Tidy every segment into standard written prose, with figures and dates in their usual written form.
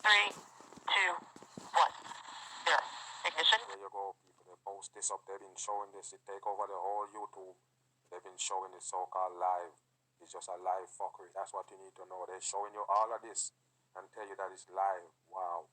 3, 2, 1. Zero. Ignition. There you go, people. They post this up. They've been showing this. It take over the whole YouTube. They've been showing it so-called live. It's just a live fuckery. That's what you need to know. They're showing you all of this and tell you that it's live. Wow.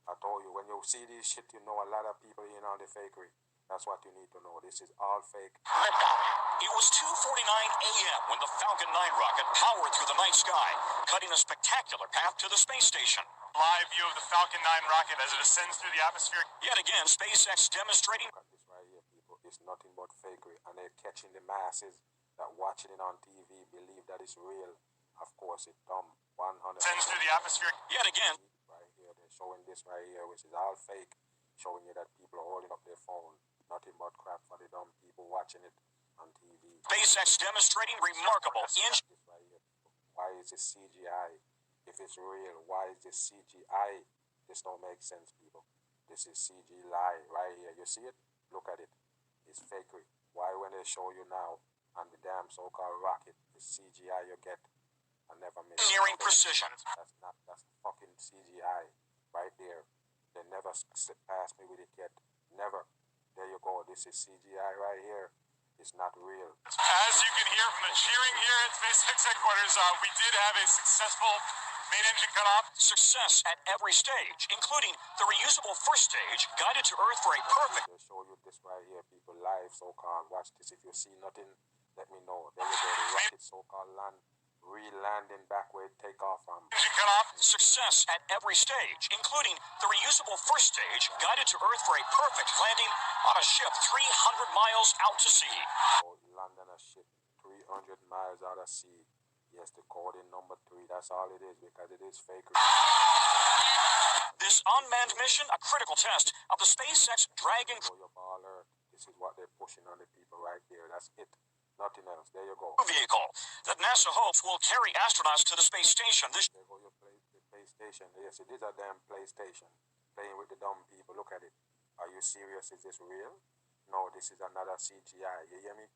I told you, when you see this shit, you know a lot of people in on the fakery. That's what you need to know. This is all fake. It was 2:49 a.m. when the Falcon 9 rocket powered through the night sky, cutting a spectacular path to the space station. Live view of the Falcon 9 rocket as it ascends through the atmosphere. Yet again, SpaceX demonstrating... Look at this right here, people. It's nothing but fakery. And they're catching the masses that watching it on TV believe that it's real. Of course, it's dumb. 100%. Ascends through the atmosphere. Yet again... Right here, they're showing this right here, which is all fake. Showing you that people are holding up their phone. Nothing but crap for the dumb people watching it on TV. SpaceX demonstrating remarkable This right here. Why is this CGI? If it's real, why is this CGI? This don't make sense, people. This is CG lie right here. You see it? Look at it. It's fakery. Why when they show you now on the damn so-called rocket, it's CGI you get? I never miss. Nearing precision. That's fucking CGI right there. They never passed me with it yet. Never. There you go. This is CGI right here. It's not real. As you can hear from the cheering here at SpaceX headquarters, we did have a successful main engine cutoff. Success at every stage, including the reusable first stage, guided to Earth for a perfect... They'll show you this right here, people, live, so-called. Watch this. If you see nothing, let me know. There you go. The rocket, so-called land. Re-landing back where it take off from. Engine cutoff. Success at every stage, including the reusable first stage, guided to Earth for a perfect landing on a ship 300 miles out to sea. Oh, land on a ship 300 miles out of sea. Yes, the code in number 3. That's all it is, because it is fake. This unmanned mission, a critical test of the SpaceX Dragon This is what they're pushing on the people right there. That's it. Nothing else. There you go. vehicle that NASA hopes will carry astronauts to the space station. There go your PlayStation. Yes, it is a damn PlayStation. Playing with the dumb people. Look at it. Are you serious? Is this real? No, this is another CGI. You hear me?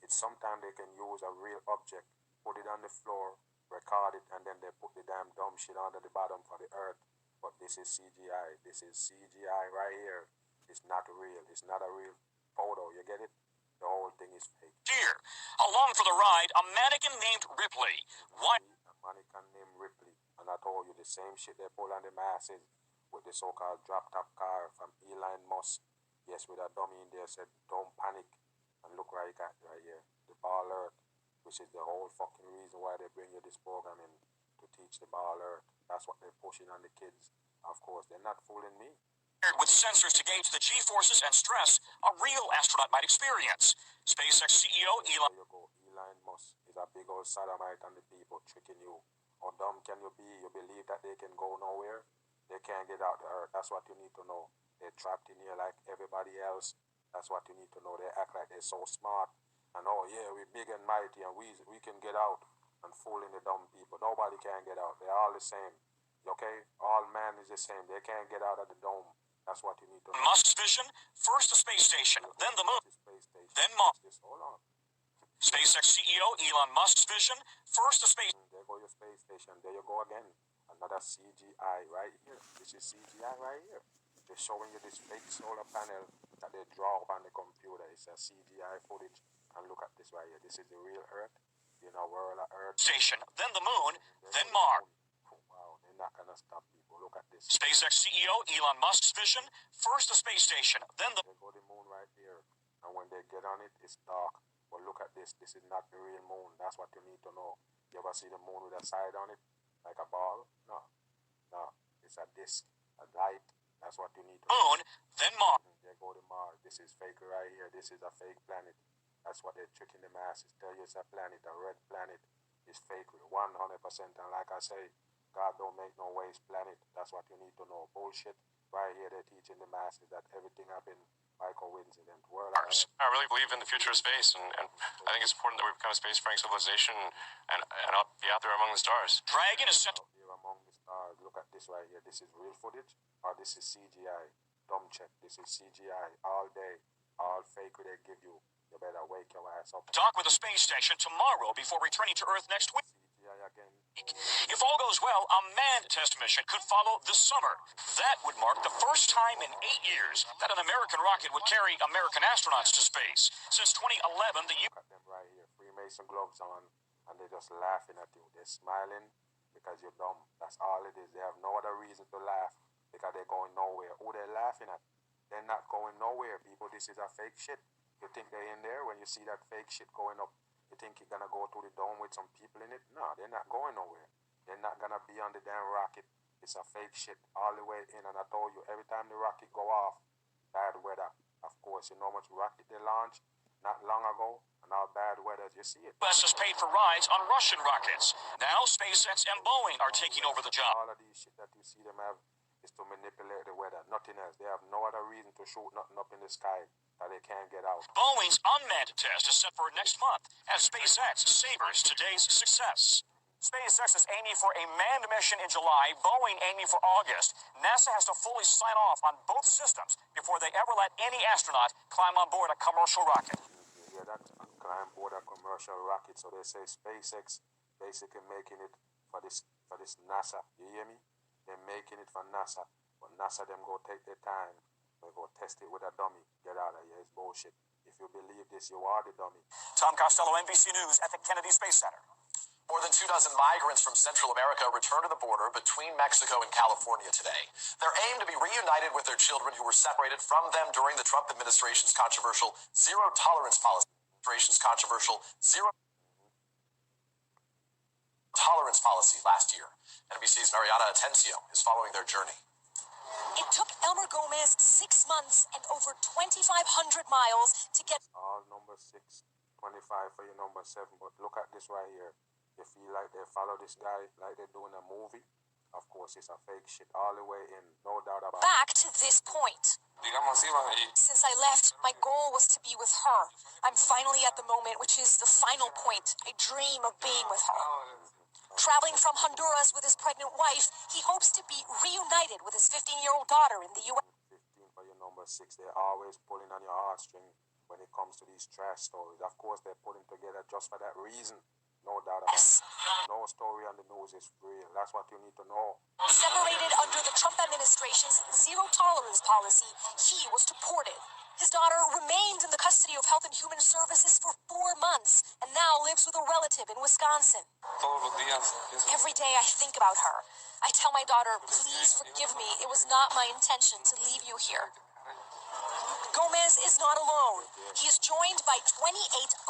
It's sometimes they can use a real object, put it on the floor, record it, and then they put the damn dumb shit under the bottom for the Earth. But this is CGI. This is CGI right here. It's not real. It's not a real photo. You get it? The whole thing is fake. Here, along for the ride, a mannequin named Ripley. What? A mannequin named Ripley. And I told you the same shit they pull on the masses with the so-called drop-top car from Elon Musk. Yes, with a dummy in there said, don't panic. And look right at right here. The Ball Earth, which is the whole fucking reason why they bring you this program in, to teach the Ball Earth. That's what they're pushing on the kids. Of course, they're not fooling me. With sensors to gauge the G-forces and stress a real astronaut might experience. SpaceX CEO Elon... There you go. Elon Musk is a big old sodomite on the people, tricking you. How dumb can you be? You believe that they can go nowhere? They can't get out the Earth. That's what you need to know. They're trapped in here like everybody else. That's what you need to know. They act like they're so smart. And oh yeah, we're big and mighty and we can get out, and fooling the dumb people. Nobody can get out. They're all the same. Okay? All man is the same. They can't get out of the dome. That's what you need to know. Musk's vision, first the space station, then the moon, then Mars. Hold on. SpaceX CEO Elon Musk's vision, first the space... There go your space station. There you go again. Another CGI right here. This is CGI right here. They're showing you this fake solar panel that they draw up on the computer. It's a CGI footage. And look at this right here. This is the real Earth. You know, world of Earth. Station, then the moon, then Mars. Wow, they're not gonna stop people. Look at this. SpaceX CEO Elon Musk's vision, first the space station, then the... They go the moon right there. And when they get on it, it's dark. But look at this. This is not the real moon. That's what you need to know. You ever see the moon with a side on it? Like a ball? No. No. It's a disc. A light. That's what you need to know. Moon, then Mars. They go to Mars. This is fake right here. This is a fake planet. That's what they're tricking the masses. Tell you it's a planet. A red planet is fake 100%. And like I say, God don't make no waste planet. That's what you need to know. Bullshit. Right here they're teaching the masses that everything happened by coincidence. I really believe in the future of space, and I think it's important that we become a spacefaring civilization and be out there among the stars. Dragon is set out here among the stars. Look at this right here. This is real footage, or this is CGI? Dumb check. This is CGI all day. All fake they give you. You better wake your ass up. Dock with the space station tomorrow before returning to Earth next week. CGI again. If all goes well, a manned test mission could follow this summer. That would mark the first time in 8 years that an American rocket would carry American astronauts to space. Since 2011, the Look at them right here, Freemason gloves on, and they're just laughing at you. They're smiling because you're dumb. That's all it is. They have no other reason to laugh because they're going nowhere. Who they're laughing at? They're not going nowhere, people. This is a fake shit. You think they're in there when you see that fake shit going up? You think you're gonna go to the dome with some people in it? No, they're not going nowhere. They're not gonna be on the damn rocket. It's a fake shit all the way in. And I told you, every time the rocket go off, bad weather. Of course, you know how much rocket they launched not long ago, and all bad weather. You see it. U.S. has paid for rides on Russian rockets. Now, SpaceX and Boeing are taking over the job. All of these shit that you see them have is to manipulate the weather. Nothing else. They have no other reason to shoot nothing up in the sky that they can't get out. Boeing's unmanned test is set for next month as SpaceX savors today's success. SpaceX is aiming for a manned mission in July, Boeing aiming for August. NASA has to fully sign off on both systems before they ever let any astronaut climb on board a commercial rocket. You hear that? Climb board a commercial rocket. So they say SpaceX basically making it for this NASA. You hear me? They're making it for NASA. But NASA them go take their time. They go test it with a dummy. Get out of here. It's bullshit. If you believe this, you are the dummy. Tom Costello, NBC News at the Kennedy Space Center. More than 24 migrants from Central America returned to the border between Mexico and California today. They're aimed to be reunited with their children who were separated from them during the Trump administration's controversial zero-tolerance policy. Zero-tolerance policy last year. NBC's Mariana Atencio is following their journey. It took Elmer Gomez 6 months and over 2,500 miles to get All number 6, 25 for your number 7. But look at this right here. You feel like they follow this guy like they're doing a movie. Of course, it's a fake shit all the way in. No doubt about it. back to this point. Since I left, my goal was to be with her. I'm finally at the moment, which is the final point. I dream of being with her. Traveling from Honduras with his pregnant wife, he hopes to be reunited with his 15-year-old daughter in the U.S. 15 for your number 6. They're always pulling on your heartstring when it comes to these trash stories. Of course, they're putting together just for that reason. No doubt about it. No story on the news is real. That's what you need to know. Separated under the Trump administration's zero-tolerance policy, he was deported. His daughter remained in the custody of Health and Human Services for 4 months and now lives with a relative in Wisconsin. Every day I think about her. I tell my daughter, please forgive me. It was not my intention to leave you here. Gomez is not alone. He is joined by 28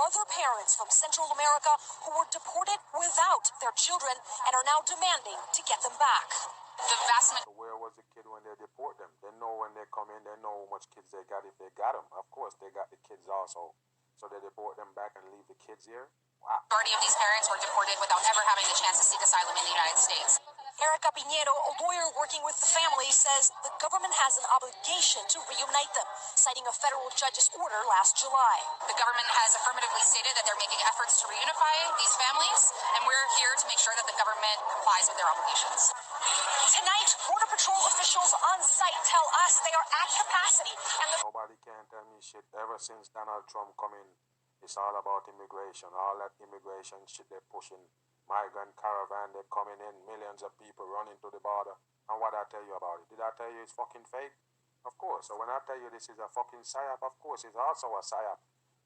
other parents from Central America who were deported without their children and are now demanding to get them back. The vast So where was the kid when they deport them? They know when they come in, they know how much kids they got if they got them. Of course, they got the kids also. So they deport them back and leave the kids here? Wow. majority of these parents were deported without ever having the chance to seek asylum in the United States. Erica Piñero, a lawyer working with the family, says the government has an obligation to reunite them, citing a federal judge's order last July. The government has affirmatively stated that they're making efforts to reunify these families, and we're here to make sure that the government complies with their obligations. Tonight, Border Patrol officials on site tell us they are at capacity, and the Nobody can tell me shit. Ever since Donald Trump come in, it's all about immigration. All that immigration shit they're pushing. Migrant caravan, they're coming in. Millions of people running to the border. And what I tell you about it? Did I tell you it's fucking fake? Of course. So when I tell you this is a fucking psyop, of course it's also a psyop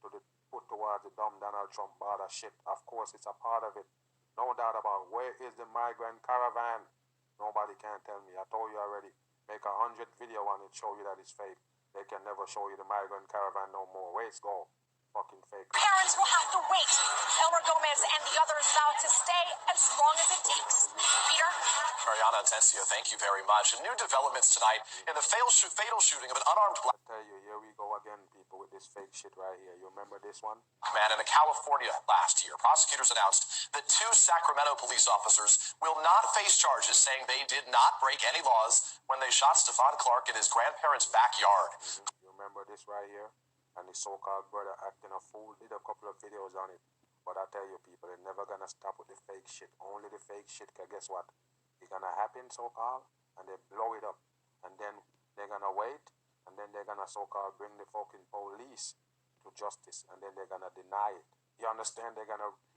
to the put towards the dumb Donald Trump border shit. Of course it's a part of it. No doubt about it. Where is the migrant caravan? Nobody can tell me. I told you already. Make 100 video on it, show you that it's fake. They can never show you the migrant caravan no more. Where it's go? Fucking fake. parents will have to wait. Elmer Gomez and the others vow to stay as long as it takes. Peter? Mariana Atencio, thank you very much. And new developments tonight in the fatal shooting of an unarmed black I tell you, here we go again, people, with this fake shit right here. You remember this one? man in California last year. Prosecutors announced that 2 Sacramento police officers will not face charges, saying they did not break any laws when they shot Stephon Clark in his grandparents' backyard. You remember this right here? And the so-called brother acting a fool. Did a couple of videos on it. But I tell you, people, they're never gonna stop with the fake shit. Only the fake shit, cause guess what? It's gonna happen, so-called, and they blow it up. And then they're gonna wait, and then they're gonna so-called bring the fucking police to justice, and then they're gonna deny it. You understand? They're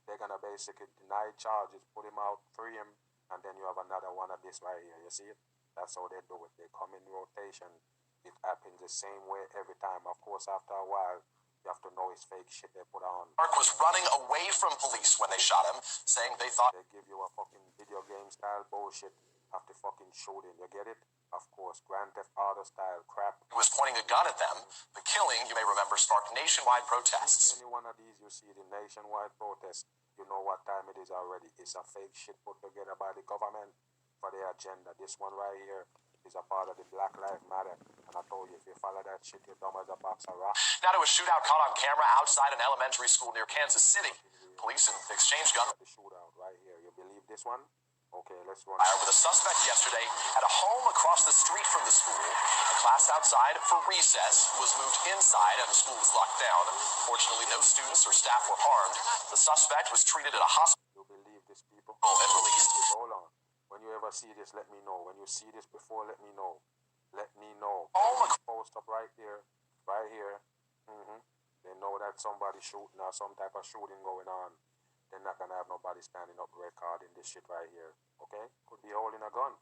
they're gonna basically deny charges, put him out, free him, and then you have another one of this right here. You see it? That's how they do it. They come in rotation. It happens the same way every time. Of course, after a while, you have to know it's fake shit they put on. Mark was running away from police when they shot him, saying they thought They give you a fucking video game style bullshit after fucking shooting. You get it? Of course, Grand Theft Auto style crap. he was pointing a gun at them. The killing, you may remember, sparked nationwide protests. Any one of these you see the nationwide protest, you know what time it is already. It's a fake shit put together by the government for their agenda. This one right here is a part of the Black Lives Matter. And I told you, if you follow that shit, you're dumb as a box of rocks. Now to a shootout caught on camera outside an elementary school near Kansas City. Police exchanged guns The shootout right here. You believe this one? Okay, let's run. with a suspect yesterday at a home across the street from the school. A class outside for recess was moved inside and the school was locked down. Fortunately, no students or staff were harmed. The suspect was treated at a hospital You believe this, people? and released. Hold on. When you ever see this, let me know. When you see this before, let me know. Let me know. Post up right there, right here. They know that somebody shooting or some type of shooting going on. They're not gonna have nobody standing up recording this shit right here. Okay? Could be holding a gun.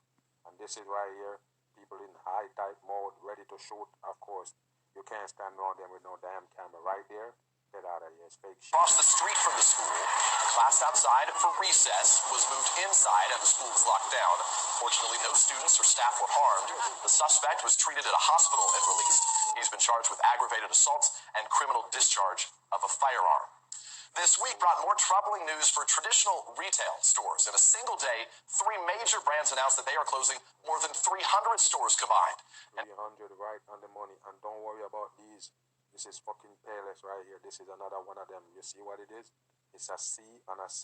And this is right here. People in high type mode, ready to shoot. Of course, you can't stand around them with no damn camera. Right there. Get out of here. It's fake shit. Across the street from the school, a class outside for recess was moved inside and the school was locked down. Fortunately, no students or staff were harmed. The suspect was treated at a hospital and released. He's been charged with aggravated assault and criminal discharge of a firearm. This week brought more troubling news for traditional retail stores. In a single day, 3 major brands announced that they are closing more than 300 stores combined. 300 right on the money. And don't worry about these. This is fucking Payless right here. This is another one of them. You see what it is? It's a C and a 6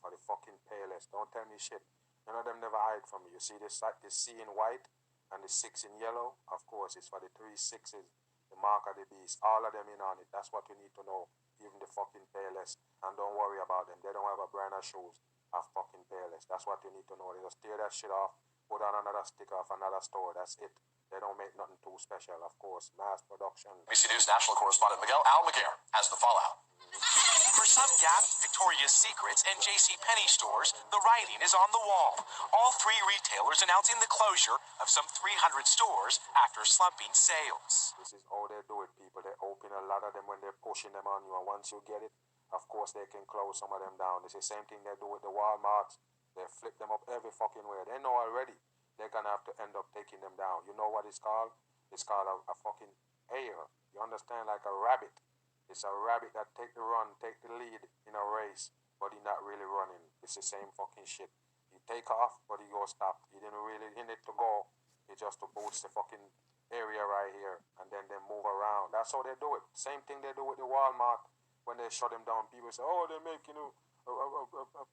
for the fucking Payless. Don't tell me shit. None of them never hide from me. You see this C in white and the 6 in yellow? Of course, it's for the 3 6s. The mark of the beast. All of them in on it. That's what you need to know. Even the fucking Payless. And don't worry about them. They don't have a brand of shoes of fucking Payless. That's what you need to know. They just tear that shit off, put on another sticker of another store. That's it. They don't make nothing too special, of course. Mass production. NBC News national correspondent Miguel Almaguer has the fallout. For some Gap, Victoria's Secrets, and JCPenney stores, the writing is on the wall. All 3 retailers announcing the closure of some 300 stores after slumping sales. This is how they do it, people. They open a lot of them when they're pushing them on you. And once you get it, of course, they can close some of them down. It's the same thing they do with the Walmarts. They flip them up every fucking way. They know already they're going to have to end up taking them down. You know what it's called? It's called a fucking hare. You understand? Like a rabbit. It's a rabbit that take the run, take the lead in a race, but he not really running. It's the same fucking shit. He take off, but he go stop. He didn't really in it to go. He just to boost the fucking area right here, and then they move around. That's how they do it. Same thing they do with the Walmart when they shut them down. People say, oh, they're making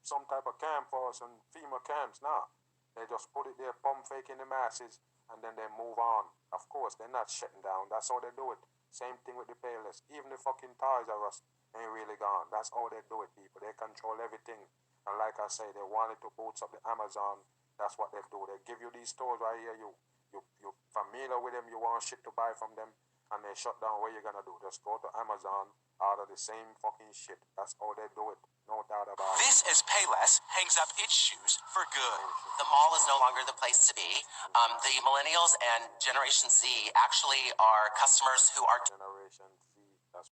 some type of camp for us and FEMA camps. Nah, they just put it there, pump fake in the masses, and then they move on. Of course, they're not shutting down. That's how they do it. Same thing with the Payless. Even the fucking Toys R Us ain't really gone. That's how they do it, people. They control everything. And like I say, they wanted to boost up the Amazon. That's what they do. They give you these stores right here. You familiar with them. You want shit to buy from them. And they shut down. What you gonna do? Just go to Amazon, order the same fucking shit. That's how they do it. No doubt about it. This as Payless hangs up its shoes for good. The mall is no longer the place to be. The millennials and Generation Z actually are customers who are Generation